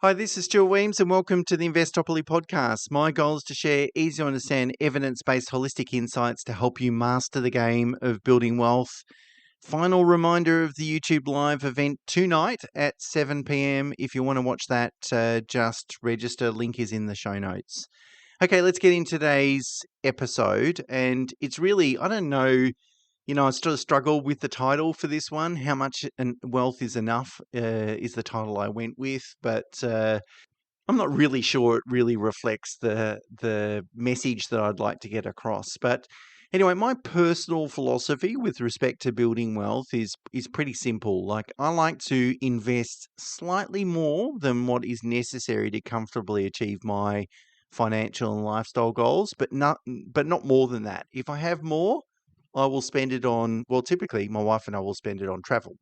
Hi, this is Stuart Weems, and welcome to the Investopoly podcast. My goal is to share easy to understand evidence-based holistic insights to help you master the game of building wealth. Final reminder of the YouTube live event tonight at 7 p.m. If you want to watch that, just register. Link is in the show notes. Okay, let's get into today's episode. And it's really, I don't know, I still struggle with the title for this one. How much wealth is enough is the title I went with, but I'm not really sure it really reflects the message that I'd like to get across. But anyway, my personal philosophy with respect to building wealth is pretty simple. Like, I like to invest slightly more than what is necessary to comfortably achieve my financial and lifestyle goals, but not more than that. If I have more, I will spend it on, well, typically my wife and I will spend it on travel.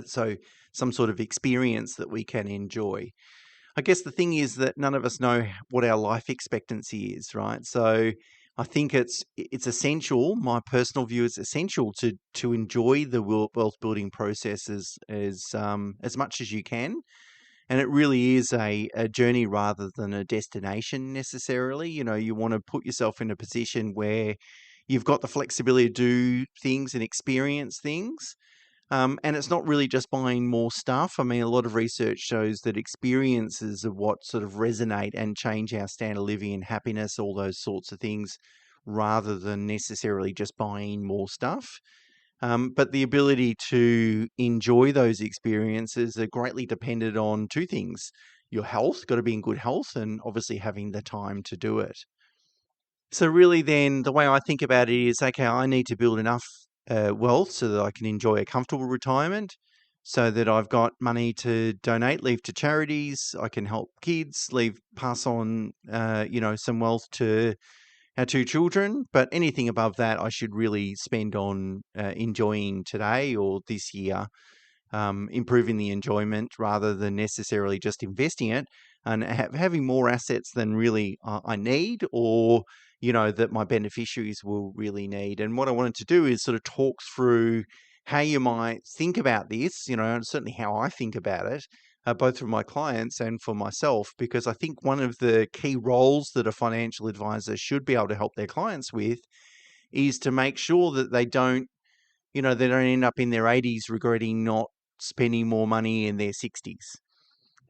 So some sort of experience that we can enjoy. I guess the thing is that none of us know what our life expectancy is, right? So I think it's essential. My personal view is essential to enjoy the wealth building process as much as you can, and it really is a journey rather than a destination necessarily. You want to put yourself in a position where you've got the flexibility to do things and experience things. And it's not really just buying more stuff. I mean, a lot of research shows that experiences are what sort of resonate and change our standard of living and happiness, all those sorts of things, rather than necessarily just buying more stuff. But the ability to enjoy those experiences are greatly dependent on two things. Your health, got to be in good health, and obviously having the time to do it. So really then the way I think about it is, okay, I need to build enough wealth so that I can enjoy a comfortable retirement, so that I've got money to donate, leave to charities, I can help kids, pass on, some wealth to our two children. But anything above that, I should really spend on enjoying today or this year, improving the enjoyment rather than necessarily just investing it and having more assets than really I need, or that my beneficiaries will really need. And what I wanted to do is sort of talk through how you might think about this, and certainly how I think about it, both for my clients and for myself, because I think one of the key roles that a financial advisor should be able to help their clients with is to make sure that they don't end up in their 80s regretting not spending more money in their 60s.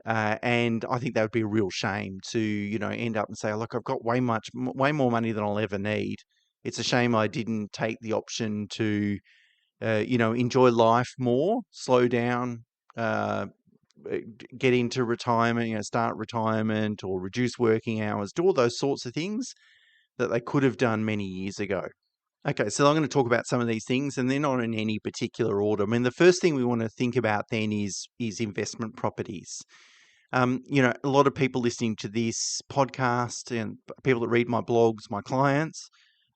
And I think that would be a real shame to, end up and say, look, I've got way more money than I'll ever need. It's a shame I didn't take the option to, enjoy life more, slow down, get into retirement, start retirement or reduce working hours, do all those sorts of things that they could have done many years ago. Okay, so I'm going to talk about some of these things, and they're not in any particular order. I mean, the first thing we want to think about then is investment properties. A lot of people listening to this podcast and people that read my blogs, my clients,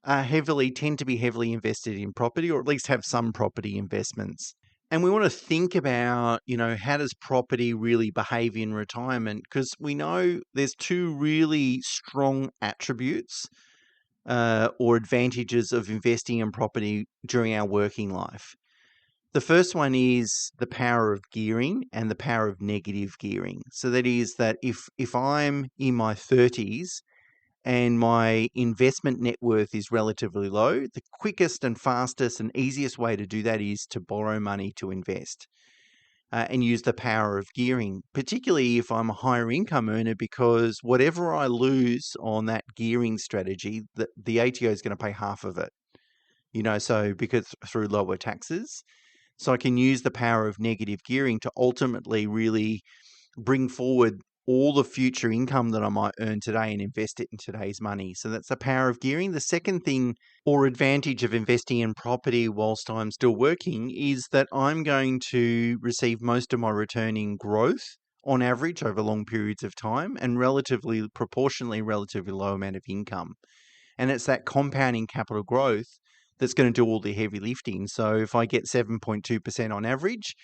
tend to be heavily invested in property, or at least have some property investments. And we want to think about, how does property really behave in retirement? Because we know there's two really strong attributes or advantages of investing in property during our working life. The first one is the power of gearing and the power of negative gearing. So that is that if I'm in my 30s and my investment net worth is relatively low, the quickest and fastest and easiest way to do that is to borrow money to invest. And use the power of gearing, particularly if I'm a higher income earner, because whatever I lose on that gearing strategy, the ATO is going to pay half of it, so because through lower taxes. So I can use the power of negative gearing to ultimately really bring forward all the future income that I might earn today and invest it in today's money. So that's the power of gearing. The second thing or advantage of investing in property whilst I'm still working is that I'm going to receive most of my return in growth on average over long periods of time, and proportionally relatively low amount of income. And it's that compounding capital growth that's going to do all the heavy lifting. So if I get 7.2% on average,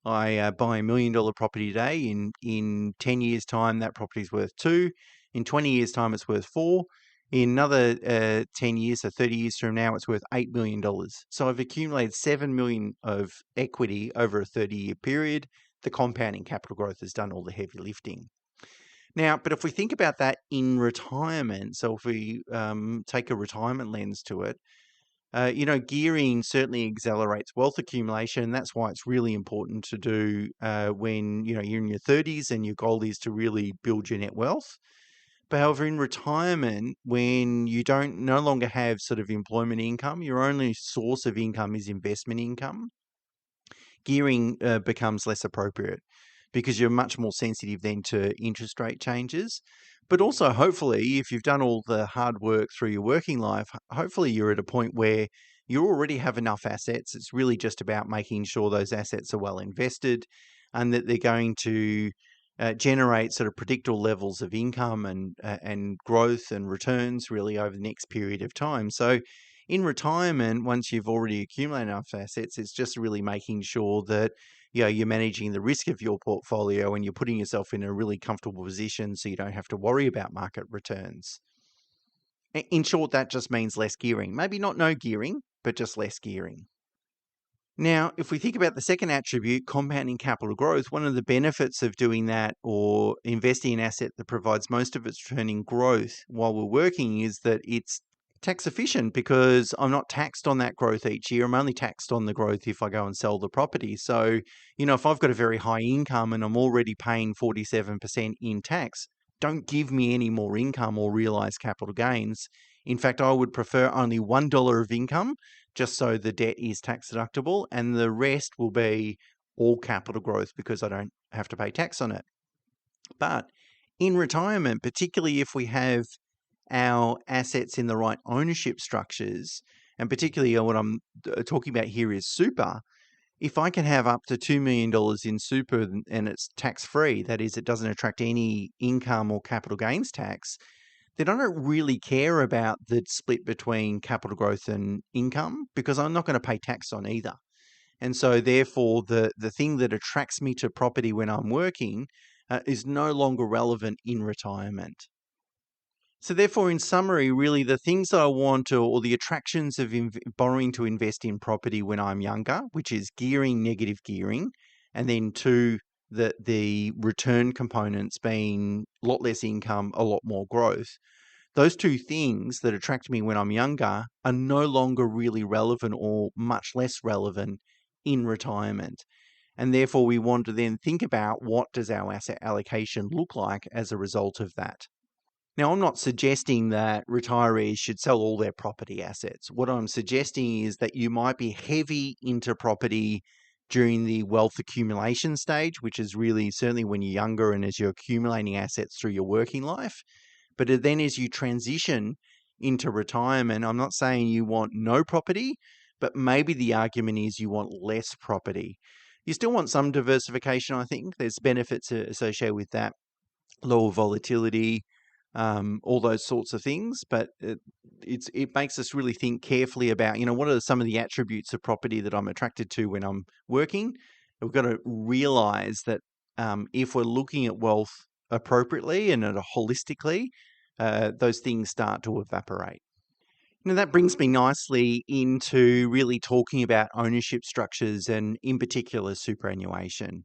I buy $1 million property today. In 10 years' time, that property is worth 2. In 20 years' time, it's worth 4. In another 10 years, so 30 years from now, it's worth $8 million. So I've accumulated $7 million of equity over a 30-year period. the compounding capital growth has done all the heavy lifting. Now, but if we think about that in retirement, so if we take a retirement lens to it, gearing certainly accelerates wealth accumulation. And that's why it's really important to do when you're in your 30s and your goal is to really build your net wealth. But however, in retirement, when you don't no longer have sort of employment income, your only source of income is investment income, gearing becomes less appropriate because you're much more sensitive then to interest rate changes. But also, hopefully, if you've done all the hard work through your working life, hopefully you're at a point where you already have enough assets. It's really just about making sure those assets are well invested and that they're going to generate sort of predictable levels of income and growth and returns really over the next period of time. So in retirement, once you've already accumulated enough assets, it's just really making sure that you're managing the risk of your portfolio and you're putting yourself in a really comfortable position so you don't have to worry about market returns. In short, that just means less gearing. Maybe not no gearing, but just less gearing. Now, if we think about the second attribute, compounding capital growth, one of the benefits of doing that or investing in an asset that provides most of its return in growth while we're working is that it's tax efficient because I'm not taxed on that growth each year. I'm only taxed on the growth if I go and sell the property. So, if I've got a very high income and I'm already paying 47% in tax, don't give me any more income or realized capital gains. In fact, I would prefer only $1 of income just so the debt is tax deductible, and the rest will be all capital growth because I don't have to pay tax on it. But in retirement, particularly if we have our assets in the right ownership structures, and particularly what I'm talking about here is super, if I can have up to $2 million in super and it's tax-free, that is, it doesn't attract any income or capital gains tax, then I don't really care about the split between capital growth and income because I'm not going to pay tax on either. And so therefore, the thing that attracts me to property when I'm working is no longer relevant in retirement. So therefore, in summary, really the things that I want to, or the attractions of borrowing to invest in property when I'm younger, which is gearing, negative gearing, and then two, the return components being a lot less income, a lot more growth. Those two things that attract me when I'm younger are no longer really relevant or much less relevant in retirement. And therefore, we want to then think about what does our asset allocation look like as a result of that. Now, I'm not suggesting that retirees should sell all their property assets. What I'm suggesting is that you might be heavy into property during the wealth accumulation stage, which is really certainly when you're younger and as you're accumulating assets through your working life. But then as you transition into retirement, I'm not saying you want no property, but maybe the argument is you want less property. You still want some diversification, I think. There's benefits associated with that, lower volatility, all those sorts of things. But it makes us really think carefully about, what are some of the attributes of property that I'm attracted to when I'm working? We've got to realize that if we're looking at wealth appropriately and holistically, those things start to evaporate. Now, that brings me nicely into really talking about ownership structures and in particular superannuation.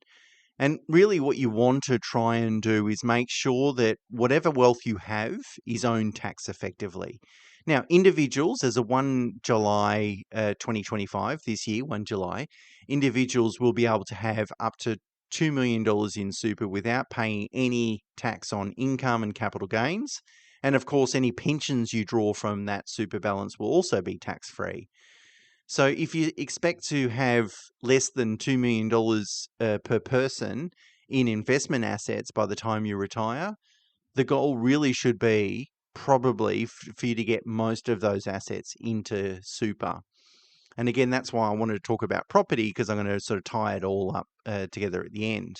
And really what you want to try and do is make sure that whatever wealth you have is owned tax effectively. Now, individuals, as of 1 July 2025, this year, 1 July, individuals will be able to have up to $2 million in super without paying any tax on income and capital gains. And of course, any pensions you draw from that super balance will also be tax-free. So if you expect to have less than $2 million per person in investment assets by the time you retire, the goal really should be probably for you to get most of those assets into super. And again, that's why I wanted to talk about property, because I'm going to sort of tie it all up together at the end.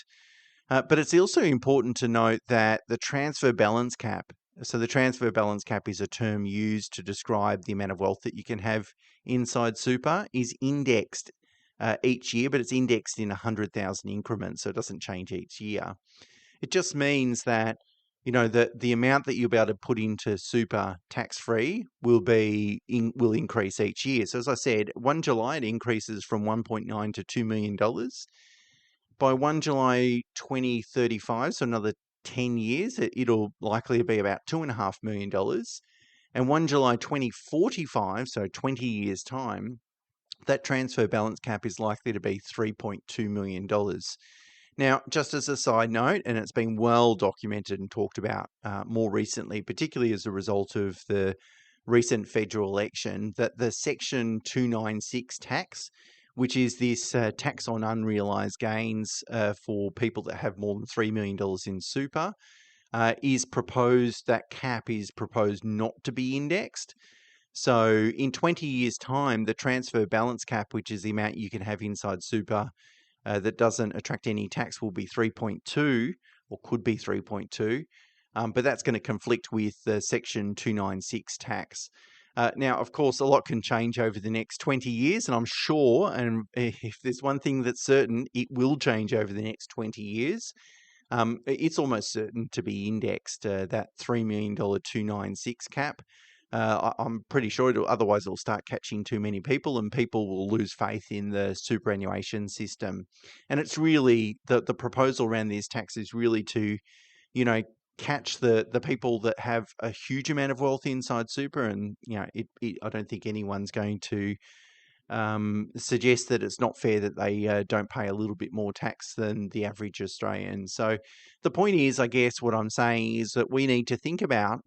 But it's also important to note that the transfer balance cap, so the transfer balance cap is a term used to describe the amount of wealth that you can have inside super, is indexed each year, but it's indexed in 100,000 increments, so it doesn't change each year. It just means that the amount that you'll be able to put into super tax-free will increase each year. So as I said, 1 July it increases from $1.9 to $2 million. by 1 July 2035, so another 10 years, it'll likely be about $2.5 million. And 1 July 2045, so 20 years' time, that transfer balance cap is likely to be $3.2 million. Now, just as a side note, and it's been well documented and talked about more recently, particularly as a result of the recent federal election, that the Section 296 tax, which is this tax on unrealised gains for people that have more than $3 million in super, that cap is proposed not to be indexed. So in 20 years' time, the transfer balance cap, which is the amount you can have inside super that doesn't attract any tax, will be 3.2 or could be 3.2. But that's going to conflict with the Section 296 tax. Now, of course, a lot can change over the next 20 years, and I'm sure, and if there's one thing that's certain, it will change over the next 20 years. It's almost certain to be indexed, that $3 million 296 cap. I'm pretty sure otherwise it'll start catching too many people and people will lose faith in the superannuation system. And it's really, the proposal around this tax is really to, catch the people that have a huge amount of wealth inside super. And, I don't think anyone's going to suggest that it's not fair that they don't pay a little bit more tax than the average Australian. So the point is, I guess what I'm saying is that you need to think about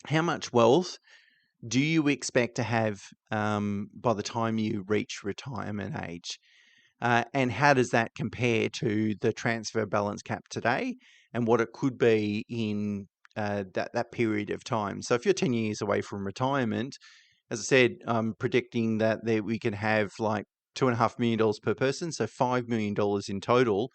how much wealth do you expect to have by the time you reach retirement age? And how does that compare to the transfer balance cap today and what it could be in that period of time? So if you're 10 years away from retirement, as I said, I'm predicting that we can have like $2.5 million per person, so $5 million in total.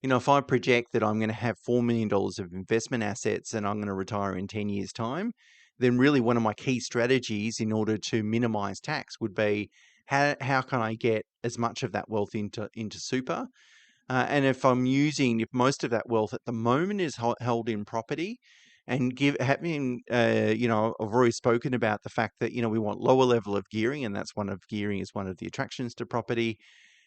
If I project that I'm going to have $4 million of investment assets and I'm going to retire in 10 years' time, then really one of my key strategies in order to minimize tax would be how can I get as much of that wealth into super? And if most of that wealth at the moment is held in property, and I've already spoken about the fact that we want lower level of gearing, and gearing is one of the attractions to property.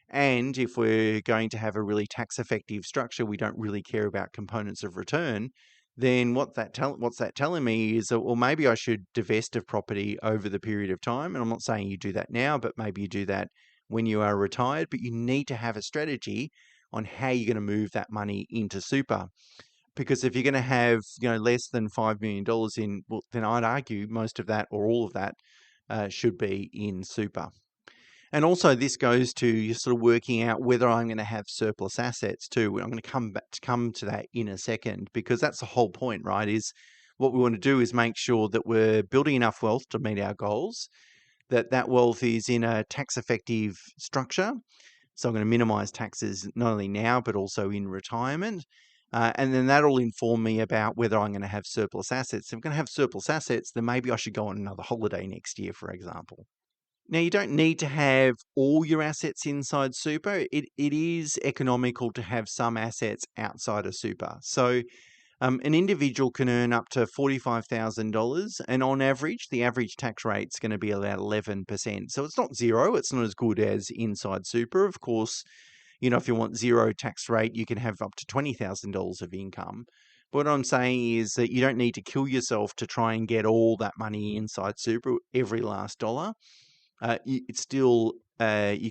And if we're going to have a really tax effective structure, we don't really care about components of return. Then what's that telling me is that, well, maybe I should divest of property over the period of time. And I'm not saying you do that now, but maybe you do that when you are retired. But you need to have a strategy on how you're going to move that money into super. Because if you're going to have less than $5 million then I'd argue most of that or all of that should be in super. And also this goes to you sort of working out whether I'm going to have surplus assets too. I'm going to come to that in a second, because that's the whole point, right? Is what we want to do is make sure that we're building enough wealth to meet our goals, that wealth is in a tax effective structure. So I'm going to minimize taxes not only now, but also in retirement. And then that'll inform me about whether I'm going to have surplus assets. If I'm going to have surplus assets, then maybe I should go on another holiday next year, for example. Now, you don't need to have all your assets inside super. It is economical to have some assets outside of super. So an individual can earn up to $45,000, and on average, the average tax rate is going to be about 11%. So it's not zero. It's not as good as inside super. Of course, if you want zero tax rate, you can have up to $20,000 of income. But what I'm saying is that you don't need to kill yourself to try and get all that money inside super, every last dollar. You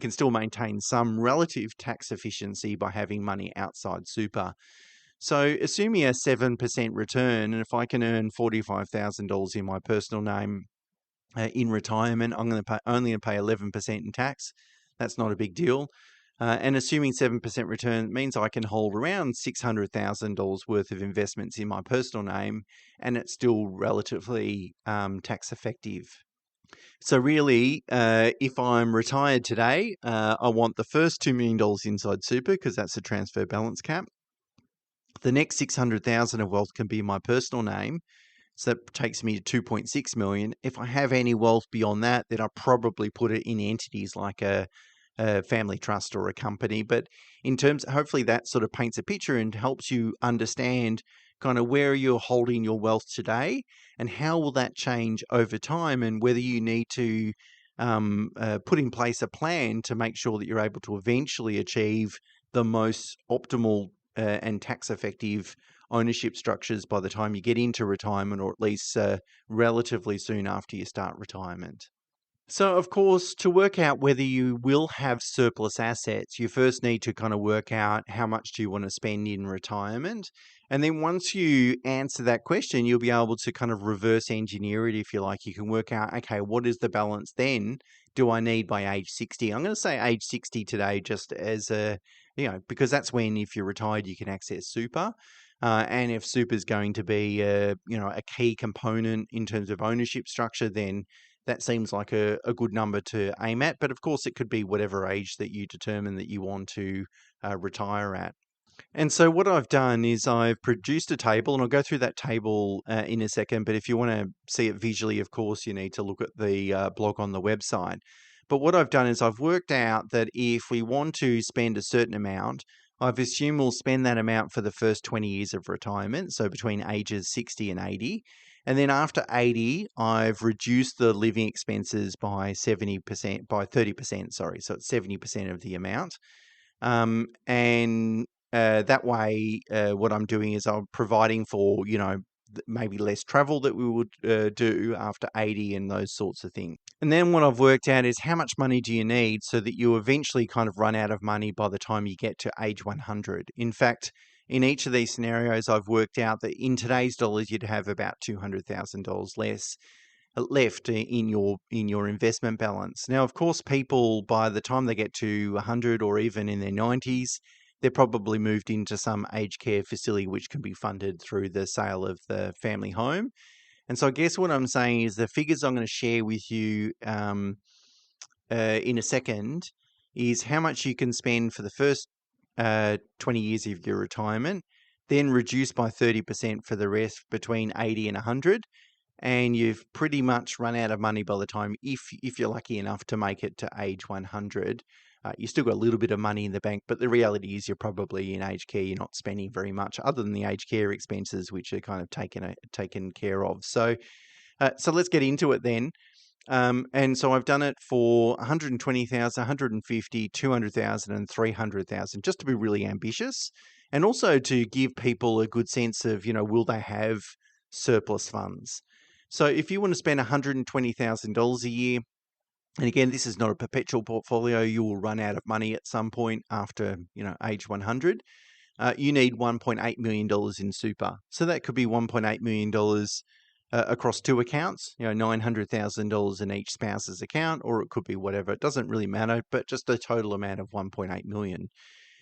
can still maintain some relative tax efficiency by having money outside super. So assuming a 7% return, and if I can earn $45,000 in my personal name in retirement, I'm only going to pay 11% in tax. That's not a big deal. And assuming 7% return means I can hold around $600,000 worth of investments in my personal name, and it's still relatively tax effective. So really, if I'm retired today, I want the first $2 million inside super, because that's a transfer balance cap. The next 600,000 of wealth can be in my personal name. So that takes me to 2.6 million. If I have any wealth beyond that, then I probably put it in entities like a family trust or a company. But hopefully that sort of paints a picture and helps you understand kind of where you're holding your wealth today and how will that change over time, and whether you need to put in place a plan to make sure that you're able to eventually achieve the most optimal and tax effective ownership structures by the time you get into retirement, or at least relatively soon after you start retirement. So, of course, to work out whether you will have surplus assets, you first need to kind of work out how much do you want to spend in retirement. And then once you answer that question, you'll be able to kind of reverse engineer it, if you like. You can work out, okay, what is the balance then do I need by age 60? I'm going to say age 60 today, just as a, because that's when, if you're retired, you can access super. And if super is going to be, a key component in terms of ownership structure, then that seems like a good number to aim at. But of course, it could be whatever age that you determine that you want to retire at. And so what I've done is I've produced a table, and I'll go through that table in a second. But if you want to see it visually, of course, you need to look at the blog on the website. But what I've done is I've worked out that if we want to spend a certain amount, I've assumed we'll spend that amount for the first 20 years of retirement, so between ages 60 and 80. And then after 80, I've reduced the living expenses by 70%, by 30%, sorry. So it's 70% of the amount. And that way, what I'm doing is I'm providing for, maybe less travel that we would do after 80 and those sorts of things. And then what I've worked out is how much money do you need so that you eventually kind of run out of money by the time you get to age 100. In fact, in each of these scenarios, I've worked out that in today's dollars, you'd have about $200,000 less left in your investment balance. Now, of course, people by the time they get to 100 or even in their 90s, they're probably moved into some aged care facility which can be funded through the sale of the family home. And so I guess what I'm saying is the figures I'm going to share with you in a second is how much you can spend for the first 20 years of your retirement, then reduce by 30% for the rest between 80 and 100. And you've pretty much run out of money by the time, if you're lucky enough to make it to age 100. You still got a little bit of money in the bank, but the reality is you're probably in aged care. You're not spending very much other than the aged care expenses, which are kind of taken care of. So let's get into it then. And so I've done it for 120,000, 150, 200,000 and 300,000, just to be really ambitious. And also to give people a good sense of, will they have surplus funds? So if you want to spend $120,000 a year, and again, this is not a perpetual portfolio, you will run out of money at some point after, age 100. You need $1.8 million in super. So that could be $1.8 million across two accounts, $900,000 in each spouse's account, or it could be whatever. It doesn't really matter, but just a total amount of $1.8 million.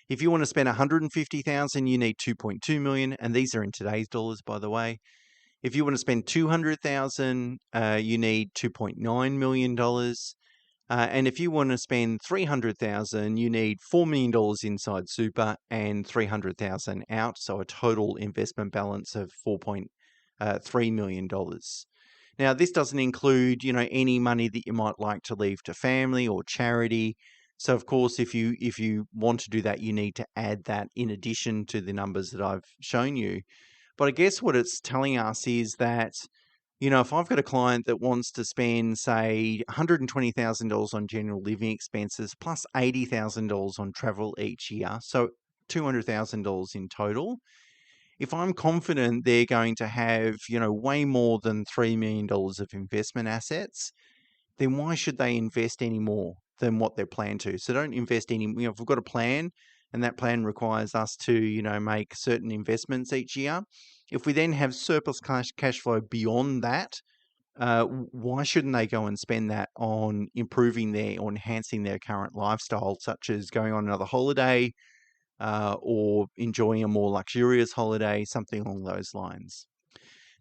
If you want to spend $150,000, you need $2.2 million, and these are in today's dollars, by the way. If you want to spend $200,000, you need $2.9 million. And if you want to spend $300,000, you need $4 million inside super and $300,000 out. So a total investment balance of $4.3 million. Now, this doesn't include, any money that you might like to leave to family or charity. So, of course, if you want to do that, you need to add that in addition to the numbers that I've shown you. But I guess what it's telling us is that, if I've got a client that wants to spend, say, $120,000 on general living expenses plus $80,000 on travel each year, so $200,000 in total, if I'm confident they're going to have, way more than $3 million of investment assets, then why should they invest any more than what they're planned to? So don't invest any, if we've got a plan and that plan requires us to, make certain investments each year, if we then have surplus cash flow beyond that, why shouldn't they go and spend that on improving or enhancing their current lifestyle, such as going on another holiday or enjoying a more luxurious holiday, something along those lines?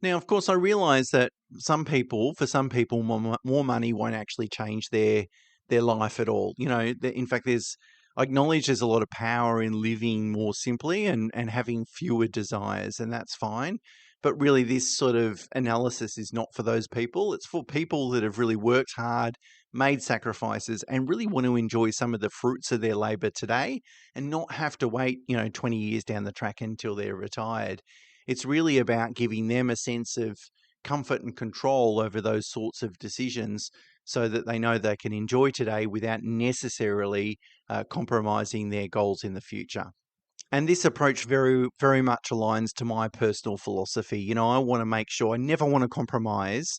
Now, of course, I realize that for some people, more money won't actually change their life at all. In fact, I acknowledge there's a lot of power in living more simply and having fewer desires, and that's fine. But really, this sort of analysis is not for those people. It's for people that have really worked hard, made sacrifices, and really want to enjoy some of the fruits of their labor today and not have to wait, 20 years down the track until they're retired. It's really about giving them a sense of comfort and control over those sorts of decisions so that they know they can enjoy today without necessarily compromising their goals in the future. And this approach very, very much aligns to my personal philosophy. I want to make sure I never want to compromise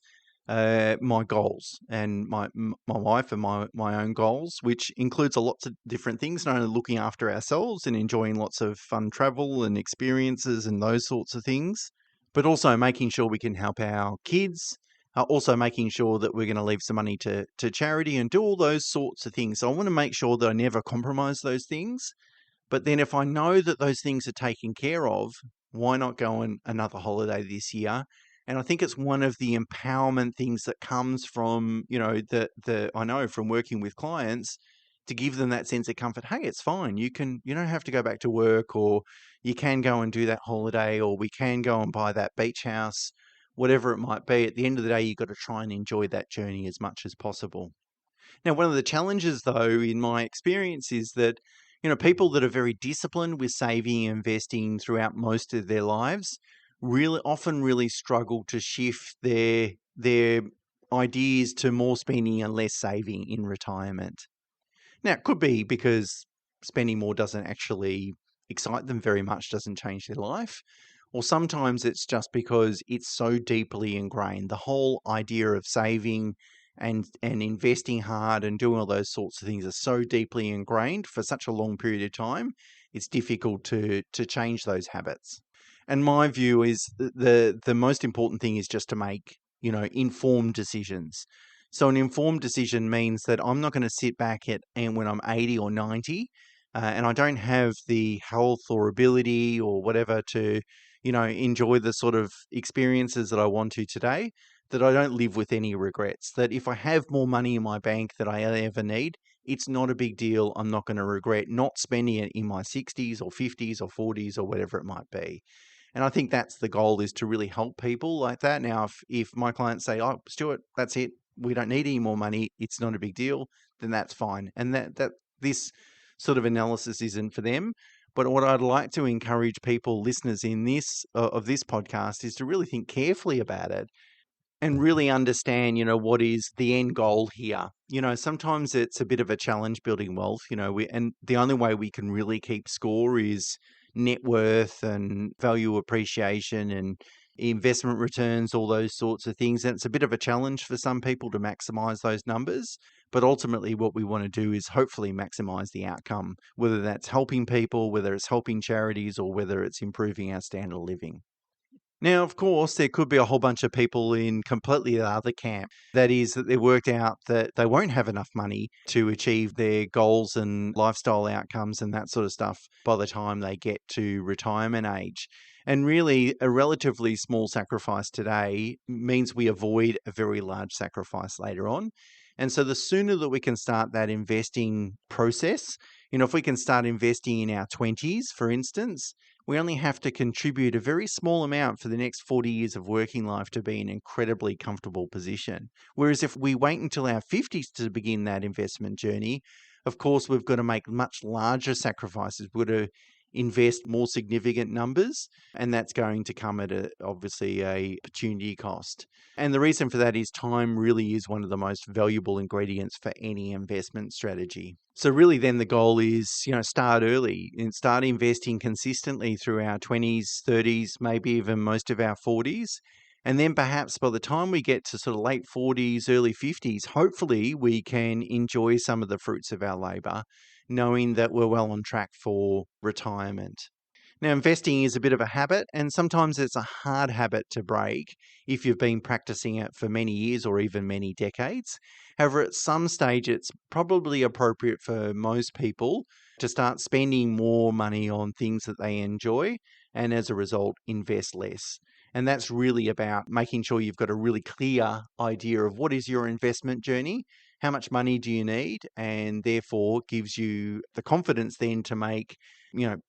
my goals and my wife and my own goals, which includes a lots of different things, not only looking after ourselves and enjoying lots of fun travel and experiences and those sorts of things, but also making sure we can help our kids, also making sure that we're going to leave some money to charity and do all those sorts of things. So I want to make sure that I never compromise those things. But then if I know that those things are taken care of, why not go on another holiday this year? And I think it's one of the empowerment things that comes from, the I know from working with clients, to give them that sense of comfort. Hey, it's fine. You don't have to go back to work, or you can go and do that holiday, or we can go and buy that beach house, whatever it might be. At the end of the day, you've got to try and enjoy that journey as much as possible. Now, one of the challenges, though, in my experience is that, people that are very disciplined with saving and investing throughout most of their lives really often really struggle to shift their ideas to more spending and less saving in retirement. Now, it could be because spending more doesn't actually excite them very much, doesn't change their life. Or sometimes it's just because it's so deeply ingrained. The whole idea of saving and investing hard and doing all those sorts of things are so deeply ingrained for such a long period of time, it's difficult to change those habits. And my view is the most important thing is just to make, informed decisions. So an informed decision means that I'm not going to sit back and when I'm 80 or 90, and I don't have the health or ability or whatever to, enjoy the sort of experiences that I want to today, that I don't live with any regrets. That if I have more money in my bank than I ever need, it's not a big deal. I'm not going to regret not spending it in my 60s or 50s or 40s or whatever it might be. And I think that's the goal, is to really help people like that. Now, if my clients say, "Oh, Stuart, that's it. We don't need any more money. It's not a big deal," then that's fine. And that this sort of analysis isn't for them. But what I'd like to encourage people, listeners in this of this podcast, is to really think carefully about it and really understand, what is the end goal here. Sometimes it's a bit of a challenge building wealth, and the only way we can really keep score is net worth and value appreciation and investment returns, all those sorts of things. And it's a bit of a challenge for some people to maximize those numbers. But ultimately, what we want to do is hopefully maximize the outcome, whether that's helping people, whether it's helping charities, or whether it's improving our standard of living. Now, of course, there could be a whole bunch of people in completely the other camp. That is, that they worked out that they won't have enough money to achieve their goals and lifestyle outcomes and that sort of stuff by the time they get to retirement age. And really, a relatively small sacrifice today means we avoid a very large sacrifice later on. And so the sooner that we can start that investing process, if we can start investing in our 20s, for instance, we only have to contribute a very small amount for the next 40 years of working life to be in an incredibly comfortable position. Whereas if we wait until our 50s to begin that investment journey, of course, we've got to make much larger sacrifices. We've got to invest more significant numbers, and that's going to come at obviously a opportunity cost. And the reason for that is time really is one of the most valuable ingredients for any investment strategy. So really then the goal is, start early and start investing consistently through our 20s, 30s, maybe even most of our 40s. And then perhaps by the time we get to sort of late 40s, early 50s, hopefully we can enjoy some of the fruits of our labor, knowing that we're well on track for retirement. Now, investing is a bit of a habit, and sometimes it's a hard habit to break if you've been practicing it for many years or even many decades. However, at some stage, it's probably appropriate for most people to start spending more money on things that they enjoy, and as a result, invest less. And that's really about making sure you've got a really clear idea of what is your investment journey, how much money do you need, and therefore gives you the confidence then to make,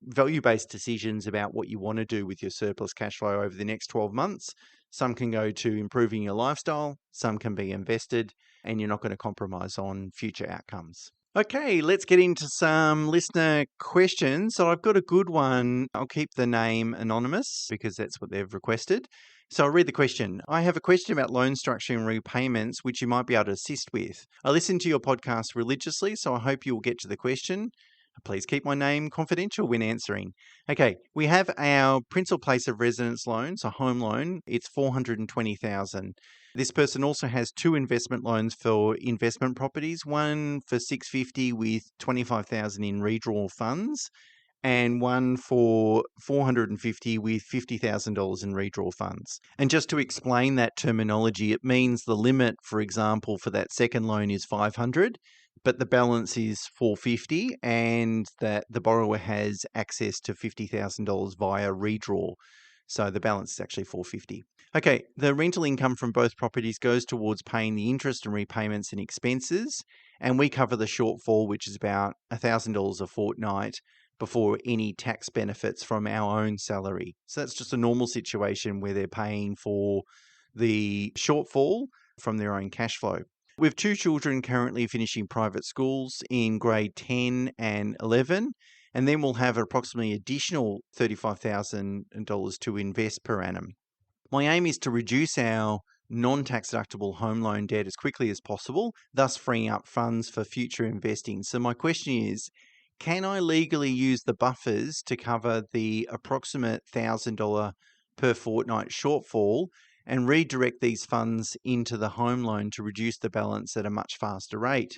value-based decisions about what you want to do with your surplus cash flow over the next 12 months. Some can go to improving your lifestyle, some can be invested, and you're not going to compromise on future outcomes. Okay, let's get into some listener questions. So I've got a good one. I'll keep the name anonymous because that's what they've requested. So I'll read the question. I have a question about loan structure and repayments, which you might be able to assist with. I listen to your podcast religiously, so I hope you will get to the question. Please keep my name confidential when answering. Okay, we have our principal place of residence loan, so home loan. It's $420,000. This person also has two investment loans for investment properties, one for $650,000 with $25,000 in redraw funds, and one for $450,000 with $50,000 in redraw funds. And just to explain that terminology, it means the limit, for example, for that second loan is $500,000, but the balance is $450,000, and that the borrower has access to $50,000 via redraw. So the balance is actually $450,000. Okay, the rental income from both properties goes towards paying the interest and repayments and expenses, and we cover the shortfall, which is about $1,000 a fortnight before any tax benefits from our own salary. So that's just a normal situation where they're paying for the shortfall from their own cash flow. We have two children currently finishing private schools in grade 10 and 11, and then we'll have approximately additional $35,000 to invest per annum. My aim is to reduce our non-tax deductible home loan debt as quickly as possible, thus freeing up funds for future investing. So my question is, can I legally use the buffers to cover the approximate $1,000 per fortnight shortfall and redirect these funds into the home loan to reduce the balance at a much faster rate?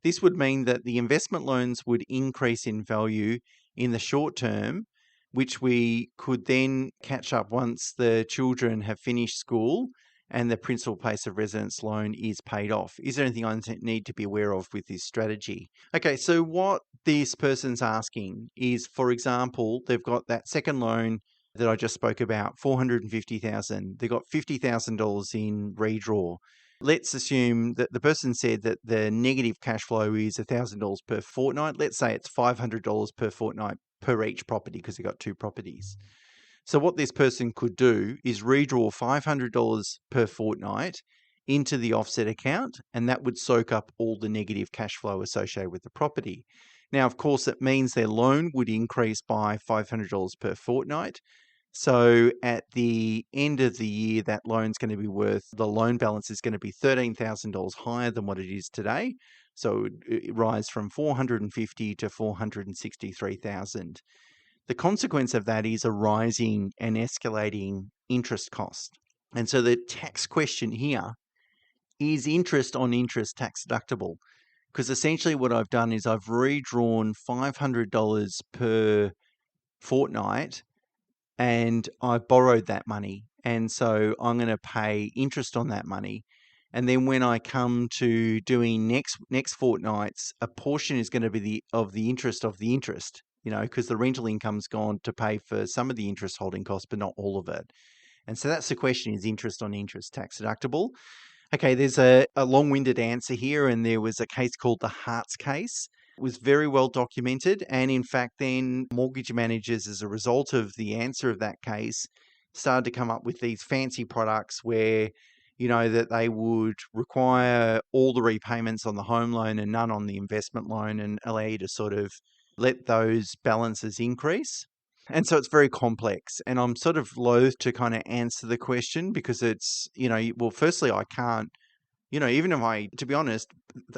This would mean that the investment loans would increase in value in the short term, which we could then catch up once the children have finished school and the principal place of residence loan is paid off. Is there anything I need to be aware of with this strategy? Okay, so what this person's asking is, for example, they've got that second loan that I just spoke about, $450,000. They've got $50,000 in redraw. Let's assume that the person said that the negative cash flow is $1,000 per fortnight. Let's say it's $500 per fortnight per each property because they've got two properties. So what this person could do is redraw $500 per fortnight into the offset account, and that would soak up all the negative cash flow associated with the property. Now, of course, it means their loan would increase by $500 per fortnight. So at the end of the year, that loan's going to be the loan balance is going to be $13,000 higher than what it is today. So it rise from $450,000 to $463,000. The consequence of that is a rising and escalating interest cost. And so the tax question here is interest on interest tax deductible. Because essentially what I've done is I've redrawn $500 per fortnight and I borrowed that money. And so I'm going to pay interest on that money. And then when I come to doing next fortnights, a portion is going to be the interest, because the rental income's gone to pay for some of the interest holding costs, but not all of it. And so that's the question, is interest on interest tax deductible? Okay, there's a long-winded answer here, and there was a case called the Hart's case. It was very well documented, and in fact, then mortgage managers, as a result of the answer of that case, started to come up with these fancy products where, that they would require all the repayments on the home loan and none on the investment loan, and allow you to sort of let those balances increase. And so it's very complex. And I'm sort of loath to kind of answer the question because it's, well, firstly, I can't, even if to be honest,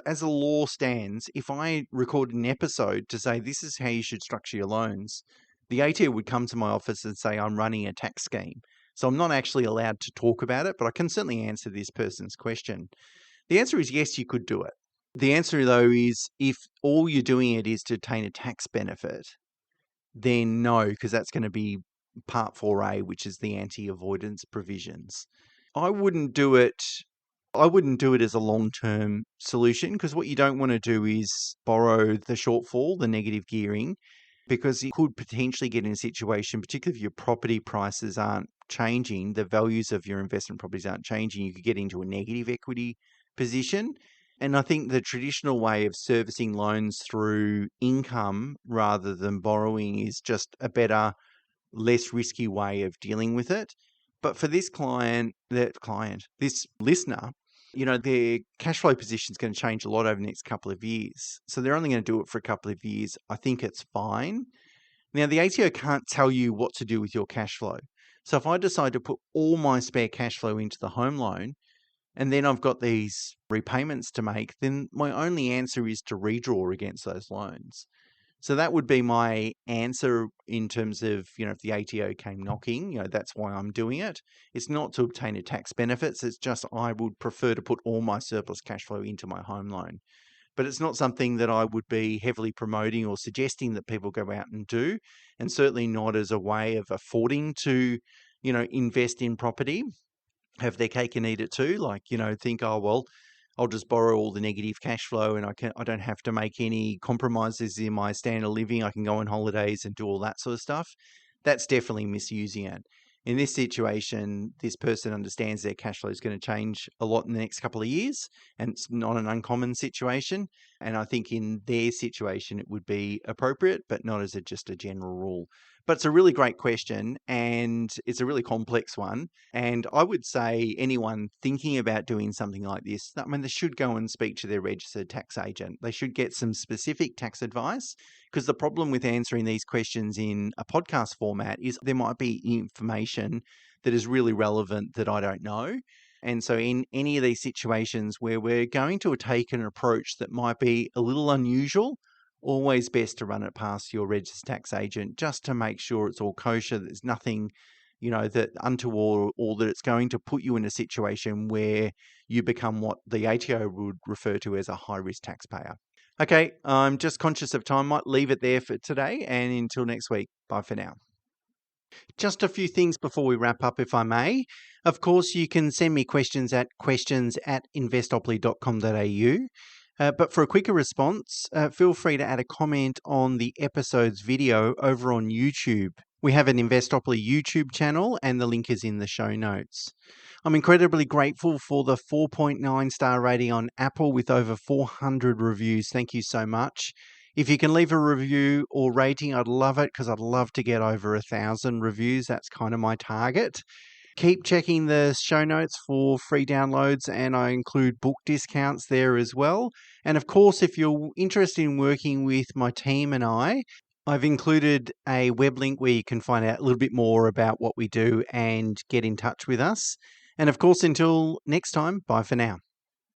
as the law stands, if I recorded an episode to say this is how you should structure your loans, the ATO would come to my office and say I'm running a tax scheme. So I'm not actually allowed to talk about it, but I can certainly answer this person's question. The answer is yes, you could do it. The answer, though, is if all you're doing it is to obtain a tax benefit, then no, because that's going to be Part 4A, which is the anti-avoidance provisions. I wouldn't do it as a long-term solution, because what you don't want to do is borrow the shortfall, the negative gearing, because you could potentially get in a situation, particularly if your property prices aren't changing, the values of your investment properties aren't changing, you could get into a negative equity position. And I think the traditional way of servicing loans through income rather than borrowing is just a better, less risky way of dealing with it. But for this this listener, their cash flow position is going to change a lot over the next couple of years. So they're only going to do it for a couple of years. I think it's fine. Now, the ATO can't tell you what to do with your cash flow. So if I decide to put all my spare cash flow into the home loan, and then I've got these repayments to make, then my only answer is to redraw against those loans. So that would be my answer in terms of, if the ATO came knocking, that's why I'm doing it. It's not to obtain a tax benefits. It's just I would prefer to put all my surplus cash flow into my home loan. But it's not something that I would be heavily promoting or suggesting that people go out and do, and certainly not as a way of affording to, invest in property, have their cake and eat it too. Like, think, oh, well, I'll just borrow all the negative cash flow and I don't have to make any compromises in my standard of living. I can go on holidays and do all that sort of stuff. That's definitely misusing it. In this situation, this person understands their cash flow is going to change a lot in the next couple of years, and it's not an uncommon situation. And I think in their situation, it would be appropriate, but not as just a general rule. But it's a really great question, and it's a really complex one. And I would say anyone thinking about doing something like this, they should go and speak to their registered tax agent. They should get some specific tax advice, because the problem with answering these questions in a podcast format is there might be information that is really relevant that I don't know. And so in any of these situations where we're going to take an approach that might be a little unusual, always best to run it past your registered tax agent just to make sure it's all kosher. There's nothing, that untoward, or that it's going to put you in a situation where you become what the ATO would refer to as a high-risk taxpayer. Okay, I'm just conscious of time. Might leave it there for today, and until next week, bye for now. Just a few things before we wrap up, if I may. Of course, you can send me questions at questions@investopoly.com.au. But for a quicker response, feel free to add a comment on the episode's video over on YouTube. We have an Investopoly YouTube channel, and the link is in the show notes. I'm incredibly grateful for the 4.9 star rating on Apple with over 400 reviews. Thank you so much. If you can leave a review or rating, I'd love it, because I'd love to get over 1,000 reviews. That's kind of my target. Keep checking the show notes for free downloads, and I include book discounts there as well. And of course, if you're interested in working with my team and I've included a web link where you can find out a little bit more about what we do and get in touch with us. And of course, until next time, bye for now.